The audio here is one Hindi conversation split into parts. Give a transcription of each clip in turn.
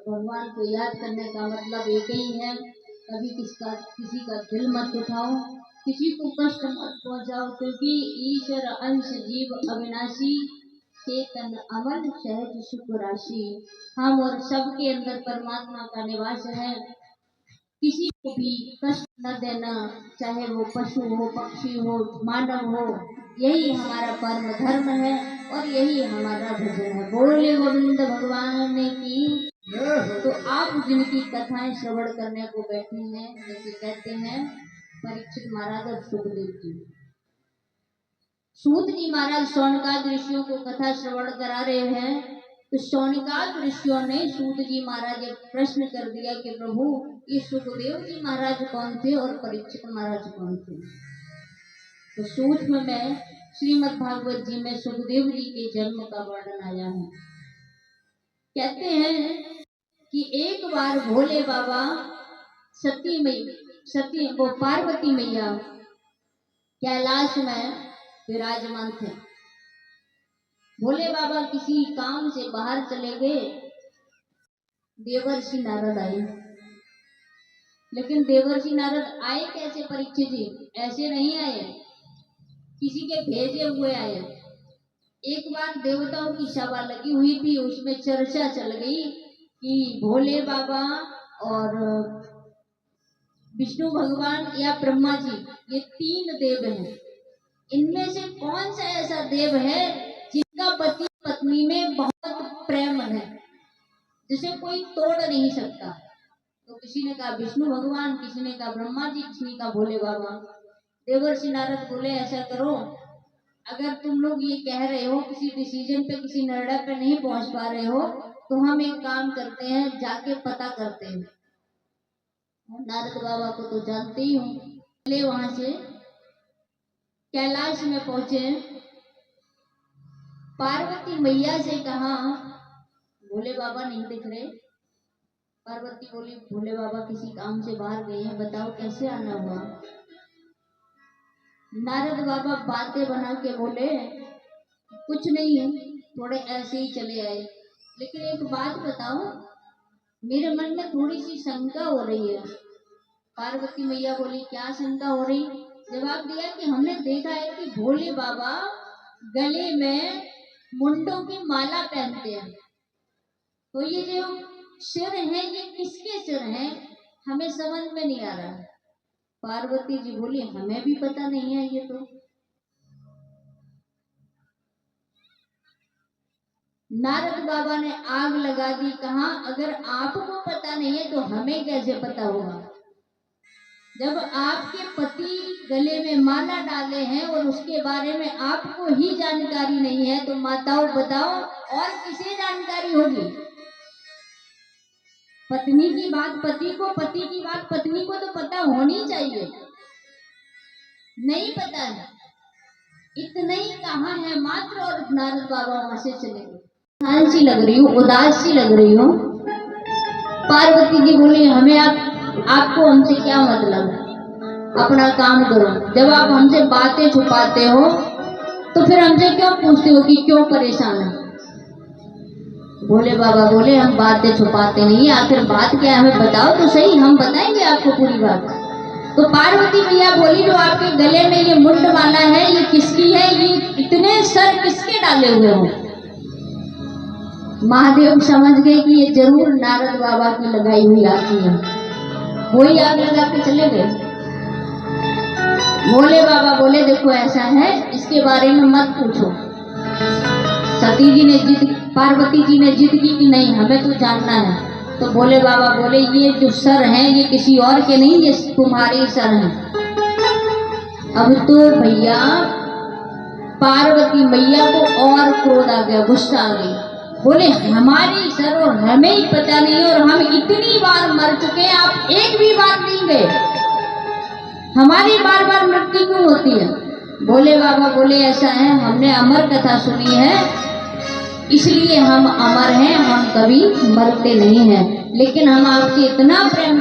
भगवान को याद करने का मतलब एक ही है, कभी किसी का दिल मत उठाओ, किसी को कष्ट मत पहुंचाओ, क्योंकि ईश्वर अंश जीव अविनाशी, चेतन अमल सहज सुख राशि। हम और सबके अंदर परमात्मा का निवास है। किसी को भी कष्ट न देना, चाहे वो पशु हो, पक्षी हो, मानव हो, यही हमारा परम धर्म है और यही हमारा भजन है। बोले गोविंद भगवान की। तो आप जिनकी कथाएं श्रवण करने को बैठे हैं, जैसे कहते हैं परीक्षित महाराज और सुखदेव जी। सूत जी महाराज शौनकाद ऋषियों को कथा श्रवण करा रहे हैं, तो शौनकाद ऋषियों ने सूत जी महाराज प्रश्न कर दिया कि प्रभु ये सुखदेव जी महाराज कौन थे और परीक्षित महाराज कौन थे। तो सूक्ष्म में श्रीमद् भागवत जी में सुखदेव जी के जन्म का वर्णन आया है। कहते हैं कि एक बार भोले बाबा वो पार्वती मैया कैलाश में विराजमान थे। भोले बाबा किसी काम से बाहर चले गए, देवर्षि नारद आए। लेकिन देवर्षि नारद आए कैसे परीक्षित जी? ऐसे नहीं आए, किसी के भेजे हुए आए। एक बार देवताओं की सभा लगी हुई थी, उसमें चर्चा चल गई कि भोले बाबा और विष्णु भगवान या ब्रह्मा जी, ये तीन देव हैं, इनमें से कौन सा ऐसा देव है जिनका पति पत्नी में बहुत प्रेम है, जिसे कोई तोड़ नहीं सकता। तो किसी ने कहा विष्णु भगवान, किसी ने कहा ब्रह्मा जी, किसी ने कहा भोले बाबा। देवर्षि नारद बोले ऐसा करो, अगर तुम लोग ये कह रहे हो, किसी डिसीजन पे, किसी निर्णय पे नहीं पहुंच पा रहे हो, तो हम एक काम करते हैं, जाके पता करते हैं। नारद बाबा को तो जानते ही हूँ। पहले वहां से कैलाश में पहुंचे, पार्वती मैया से कहा भोले बाबा नहीं दिख रहे। पार्वती बोली भोले बाबा किसी काम से बाहर गए हैं, बताओ कैसे आना हुआ। नारद बाबा बातें बना के बोले कुछ नहीं है, थोड़े ऐसे ही चले आए, लेकिन एक बात बताओ, मेरे मन में थोड़ी सी शंका हो रही है। पार्वती मैया बोली क्या शंका हो रही? जवाब दिया कि हमने देखा है कि भोले बाबा गले में मुंडों की माला पहनते हैं, तो ये जो सिर है ये किसके सिर हैं, हमें समझ में नहीं आ रहा। पार्वती जी बोली हमें भी पता नहीं है ये तो। नारद बाबा ने आग लगा दी, कहा अगर आपको पता नहीं है तो हमें कैसे पता होगा? जब आपके पति गले में माला डाले हैं और उसके बारे में आपको ही जानकारी नहीं है, तो माताओं बताओ और किसे जानकारी होगी? पत्नी की बात पति को, पति की बात पत्नी को तो पता होनी चाहिए। नहीं पता है, इतना ही कहा है मात्र, और नारद बाबा वहां से चले गए। सी लग रही हूँ, उदास सी लग रही हूँ। पार्वती जी बोली हमें आपको हमसे क्या मतलब, अपना काम करो। जब आप हमसे बातें छुपाते हो तो फिर हमसे क्यों पूछते हो कि क्यों परेशान है? भोले बाबा बोले हम बातें छुपाते नहीं, आखिर बात क्या है हमें बताओ तो सही, हम बताएंगे आपको पूरी बात। तो पार्वती मैया बोली जो आपके गले में ये मुंड माला है ये किसकी है, ये इतने सर किसके डाले हुए हो? महादेव समझ गए कि ये जरूर नारद बाबा की लगाई हुई आती है, वही आग लगा के चले गए। भोले बाबा बोले देखो ऐसा है, इसके बारे में मत पूछो। सती जी ने जिद पार्वती जी ने जिद की कि नहीं हमें तो जानना है। तो भोले बाबा बोले ये जो सर हैं ये किसी और के नहीं, ये तुम्हारे सर हैं। अब तो भैया पार्वती मैया को और क्रोध आ गया, गुस्सा आ गई। बोले हमारे सर और हमें ही पता नहीं, और हम इतनी बार मर चुके हैं, आप एक भी बार नहीं गए, हमारी बार बार मृत्यु क्यों होती है। भोले बाबा बोले ऐसा है, हमने अमर कथा सुनी है इसलिए हम अमर हैं, हम कभी मरते नहीं हैं। लेकिन हम आपसे इतना प्रेम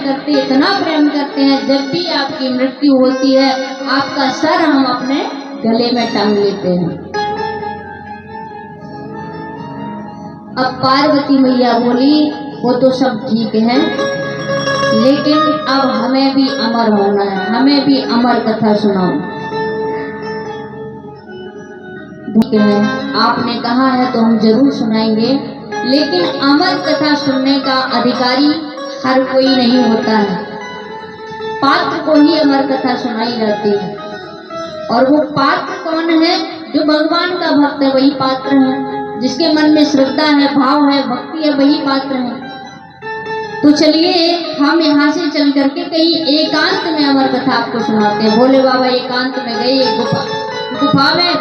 करते हैं, जब भी आपकी मृत्यु होती है आपका सर हम अपने गले में टांग लेते हैं। अब पार्वती मैया बोली वो तो सब ठीक है, लेकिन अब हमें भी अमर होना है, हमें भी अमर कथा सुनाओ। ठीक है, आपने कहा है तो हम जरूर सुनाएंगे, लेकिन अमर कथा सुनने का अधिकारी हर कोई नहीं होता है, पात्र को ही अमर कथा सुनाई जाती है। और वो पात्र कौन है? जो भगवान का भक्त है वही पात्र है, जिसके मन में श्रद्धा है, भाव है, भक्ति है, वही पात्र है। तो चलिए हम यहाँ से चल करके कहीं एकांत में अमर कथा आपको सुनाते हैं। भोले बाबा एकांत में गए, एक गुफा में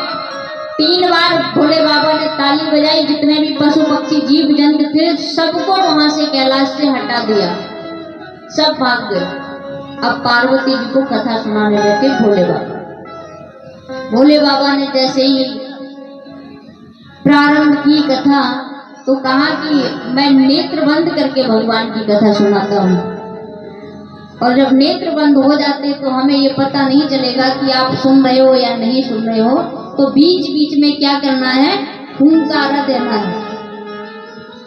3 बार भोले बाबा ने ताली बजाई, जितने भी पशु पक्षी जीव जंतु थे सबको वहां से कैलाश से हटा दिया, सब भाग गए। अब पार्वती जी को कथा सुनाने लगे भोले बाबा। भोले बाबा ने जैसे ही प्रारंभ की कथा तो कहा कि मैं नेत्र बंद करके भगवान की कथा सुनाता हूँ, और जब नेत्र बंद हो जाते तो हमें ये पता नहीं चलेगा कि आप सुन रहे हो या नहीं सुन रहे हो। तो बीच बीच में क्या करना है? हुंकारा देना है।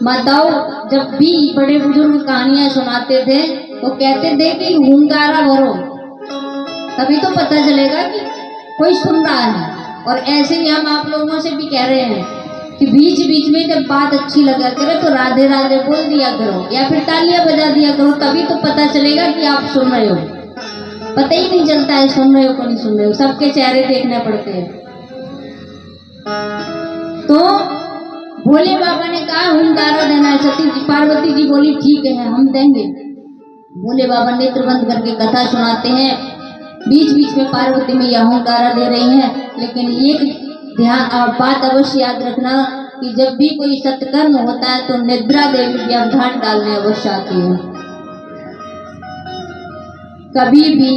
माताओं जब भी बड़े बुजुर्ग कहानियां सुनाते थे तो कहते थे कि हुंकारा भरो, तभी तो पता चलेगा कि कोई सुन रहा है। और ऐसे ही हम आप लोगों से भी कह रहे हैं कि बीच बीच में जब बात अच्छी लगा करे तो राधे राधे बोल दिया करो या फिर तालियां बजा दिया करो, तभी तो पता चलेगा कि आप सुन रहे हो। पता ही नहीं चलता है सुन रहे हो कि नहीं सुन रहे हो, सबके चेहरे देखने पड़ते हैं। तो भोले बाबा ने कहा हुंकारा देना है। सती जी पार्वती जी बोली ठीक है हम देंगे। भोले बाबा नेत्र बंद करके कथा सुनाते हैं, बीच बीच में पार्वती मैया हुंकारा दे रही हैं। लेकिन एक ध्यान और बात अवश्य याद रखना कि जब भी कोई सत्कर्म होता है तो निद्रा देवी व्यवधान डालने अवश्य आती है। कभी भी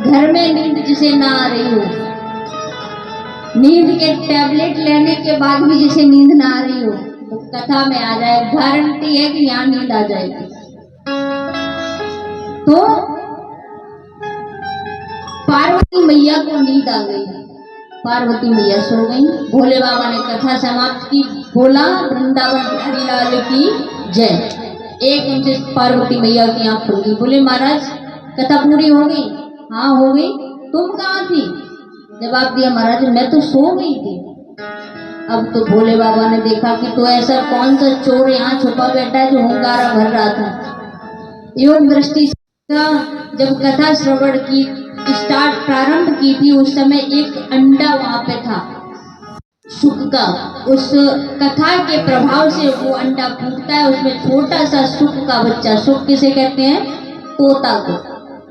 घर में नींद जिसे ना आ रही हो, नींद के टैबलेट लेने के बाद भी जिसे नींद ना आ रही हो, तो कथा में आ जाए, गारंटी है कि यहाँ नींद आ जाएगी। तो पार्वती मैया को नींद आ गई, पार्वती मैया सो गई। भोले बाबा ने कथा समाप्त की, बोला वृंदावन बिहारी लाल की जय। एकदम से पार्वती मैया की आंख खुल गई। बोले महाराज कथा पूरी हो गई? हाँ हो गई। तुम कहाँ थी? जवाब दिया महाराज मैं तो सो गई थी। अब तो भोले बाबा ने देखा कि तो ऐसा कौन सा चोर यहाँ छुपा बैठा है जो हुंकारा भर रहा था। योग दृष्टि से जब कथा श्रवण की प्रारंभ की थी उस समय एक अंडा वहां पे था सुख का। उस कथा के प्रभाव से वो अंडा फूटता है, उसमें छोटा सा सुख का बच्चा, सुख किसे कहते हैं? तोता को,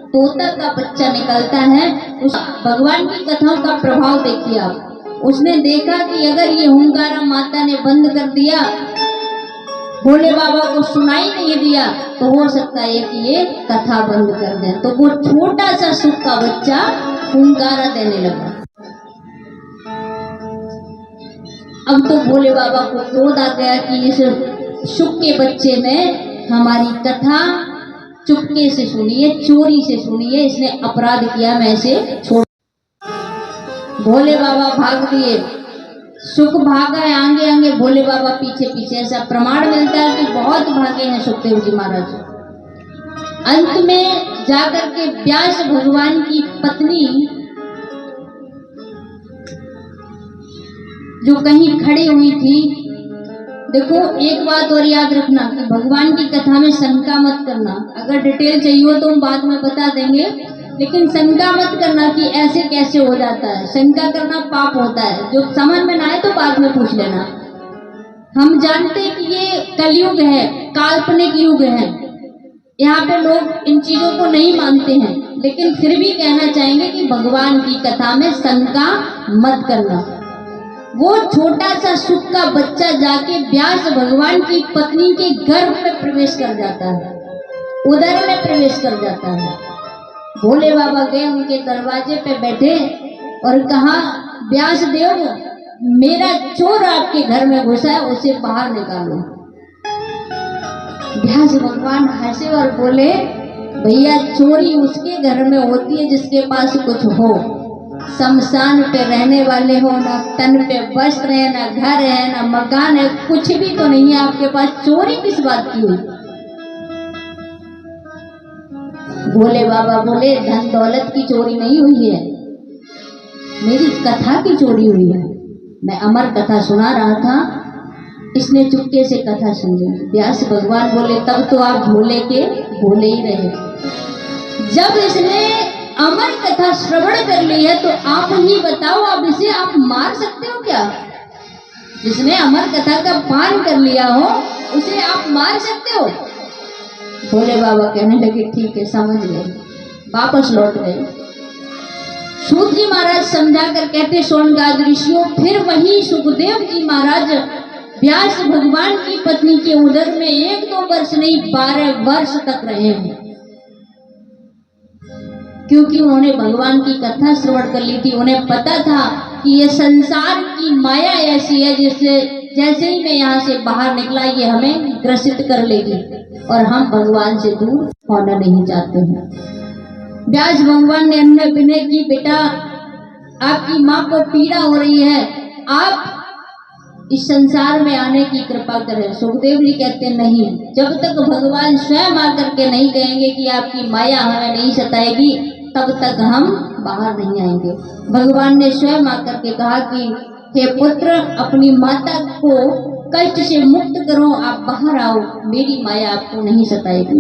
तोता का बच्चा निकलता है। उस भगवान की कथाओं का प्रभाव देखिए आप। उसने देखा कि अगर ये हुंकारा माता ने बंद कर दिया, भोले बाबा को सुनाई नहीं दिया, तो हो सकता है कि ये कथा बंद कर दें। तो वो छोटा सा सुख का बच्चा हुंकारा देने लगा। अब तो भोले बाबा को क्रोध आ गया कि इस सुख के बच्चे ने हमारी कथा चुपके से सुनी है, चोरी से सुनी है, इसने अपराध किया, मैं इसे छोड़। भोले बाबा भाग दिए, सुख भागा है आगे आगे, भोले बाबा पीछे पीछे। ऐसा प्रमाण मिलता है कि बहुत भागे हैं सुखदेव जी महाराज। अंत में जाकर के व्यास भगवान की पत्नी जो कहीं खड़ी हुई थी, देखो एक बात और याद रखना कि भगवान की कथा में शंका मत करना। अगर डिटेल चाहिए हो तो हम बाद में बता देंगे, लेकिन शंका मत करना कि ऐसे कैसे हो जाता है। शंका करना पाप होता है, जो समझ में ना आए तो बाद में पूछ लेना। हम जानते हैं कि ये कलयुग है, काल्पनिक युग है, यहाँ पे लोग इन चीजों को नहीं मानते हैं, लेकिन फिर भी कहना चाहेंगे कि भगवान की कथा में शंका मत करना। वो छोटा सा सुख का बच्चा जाके व्यास भगवान की पत्नी के गर्भ में प्रवेश कर जाता है, उदर में प्रवेश कर जाता है। भोले बाबा गए उनके दरवाजे पे बैठे और कहा, व्यास देव, मेरा चोर आपके घर में घुसा है, उसे बाहर निकालो। व्यास भगवान हंसे और बोले, भैया चोरी उसके घर में होती है जिसके पास कुछ हो। शमशान पे रहने वाले हो, ना तन पे वस्त्र है, ना घर है, ना मकान है, कुछ भी तो नहीं है आपके पास, चोरी किस बात की हुई? भोले बाबा बोले, धन दौलत की चोरी नहीं हुई है, मेरी कथा की चोरी हुई है। मैं अमर कथा सुना रहा था, इसने चुपके से कथा सुन ली। व्यास भगवान बोले, तब तो आप भोले के भोले ही रहे। जब इसने अमर कथा श्रवण कर ली है तो आप ही बताओ, अब इसे आप मार सकते हो क्या? जिसने अमर कथा का पान कर लिया हो उसे आप मार सकते हो? भोले बाबा कहने लगे, ठीक है, समझ गए। वापस लौट गए। सूत जी महाराज समझा कर कहते, सोनगाद ऋषियों, फिर वही सुखदेव जी महाराज व्यास भगवान की पत्नी के उदर में 1-2 वर्ष नहीं 12 वर्ष तक रहे हैं, क्योंकि उन्होंने भगवान की कथा श्रवण कर ली थी। उन्हें पता था कि ये संसार की माया ऐसी है जैसे ही मैं यहाँ से बाहर निकला ये हमें ग्रसित कर लेगी और हम भगवान से दूर होना नहीं चाहते हैं। व्यास भगवान ने अन्य विनय की, बेटा आपकी माँ को पीड़ा हो रही है, आप इस संसार में आने की कृपा करें। सुखदेव जी कहते, नहीं, जब तक भगवान स्वयं आकर के नहीं कहेंगे कि आपकी माया हमें नहीं सताएगी, तब तक हम बाहर नहीं आएंगे। भगवान ने स्वयं आकर के कहा कि हे पुत्र, अपनी माता को कष्ट से मुक्त करो, आप बाहर आओ, मेरी माया आपको नहीं सताएगी।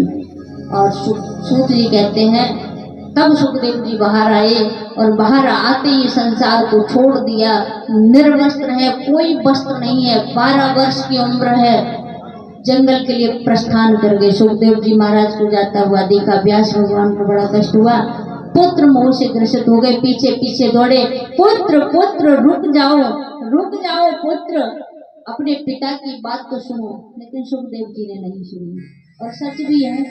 और सूत जी कहते हैं, तब सुखदेव जी बाहर आए और बाहर आते ही संसार को छोड़ दिया, निर्वस्त्र है, कोई वस्त्र नहीं है, 12 वर्ष की उम्र है, जंगल के लिए प्रस्थान कर गए। सुखदेव जी महाराज को जाता हुआ देखा, व्यास भगवान को बड़ा कष्ट हुआ, पुत्र मोह से ग्रसित हो गए, पीछे पीछे दौड़े, पुत्र पुत्र रुक जाओ पुत्र, अपने पिता की बात तो सुनो। लेकिन सुखदेव जी ने नहीं सुनी। और सच भी है,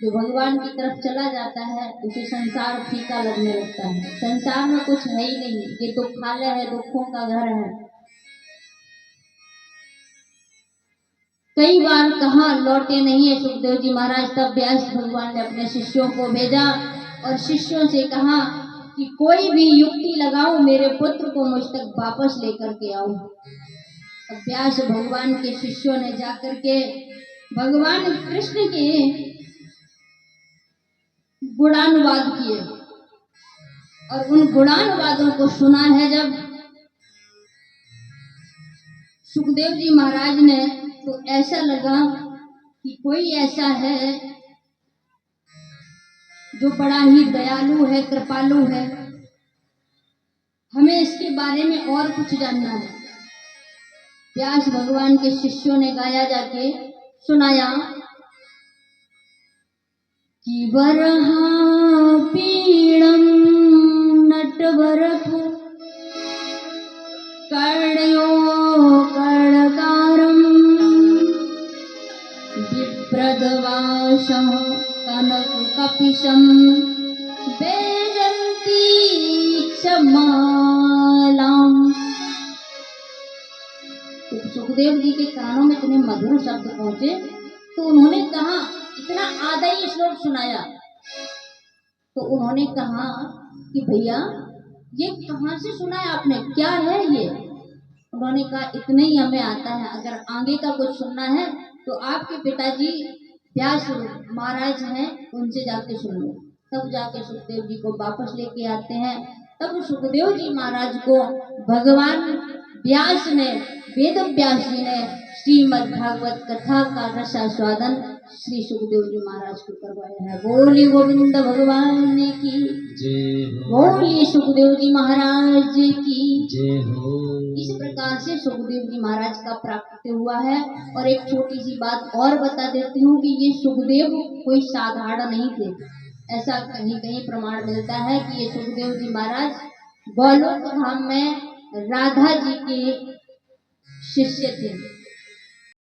जो भगवान की तरफ चला जाता है उसे संसार फीका लगने लगता है। संसार में कुछ है ही नहीं, ये दुखालय है, दुखों का घर है। कई बार कहा लौटे नहीं है सुखदेव जी महाराज, तब व्यास भगवान ने अपने शिष्यों को भेजा और शिष्यों से कहा कि कोई भी युक्ति लगाओ, मेरे पुत्र को मुझ तक वापस लेकर के आओ। तब व्यास भगवान के शिष्यों ने जाकर के भगवान कृष्ण के गुणानुवाद किए और उन गुणानुवादों को सुना है जब सुखदेव जी महाराज ने, तो ऐसा लगा कि कोई ऐसा है जो बड़ा ही दयालु है, कृपालु है, हमें इसके बारे में और कुछ जानना है। व्यास भगवान के शिष्यों ने गाया, जाके सुनाया कि वरहा पीड़म नटवरथु कर्णयो कर्णकारम विप्रदवाशः कनक कपिशम वेजंती क्षमालाम। सुखदेव जी के कानों में इतने मधुर शब्द पहुंचे तो उन्होंने कहा, इतना आदि श्लोक सुनाया तो उन्होंने कहा कि भैया ये कहाँ से सुना है आपने, क्या है ये? उन्होंने कहा, इतना ही हमें आता है, अगर आगे का कुछ सुनना है तो आपके पिताजी व्यास महाराज हैं, उनसे जाके सुन लो। तब जाके सुखदेव जी को वापस लेके आते हैं। तब सुखदेव जी महाराज को भगवान व्यास ने, वेद व्यास जी ने श्रीमद् भागवत कथा का रसास्वादन श्री सुखदेव जी महाराज को करवाया है। बोली गोविंद भगवान की जय हो, बोली सुखदेव जी महाराज की जय हो। इस प्रकार से सुखदेव जी महाराज का प्राप्त हुआ है। और एक छोटी सी बात और बता देती हूँ कि ये सुखदेव कोई साधारण नहीं थे। ऐसा कहीं कहीं प्रमाण मिलता है कि ये सुखदेव जी महाराज गोलोक धाम में राधा जी के शिष्य थे।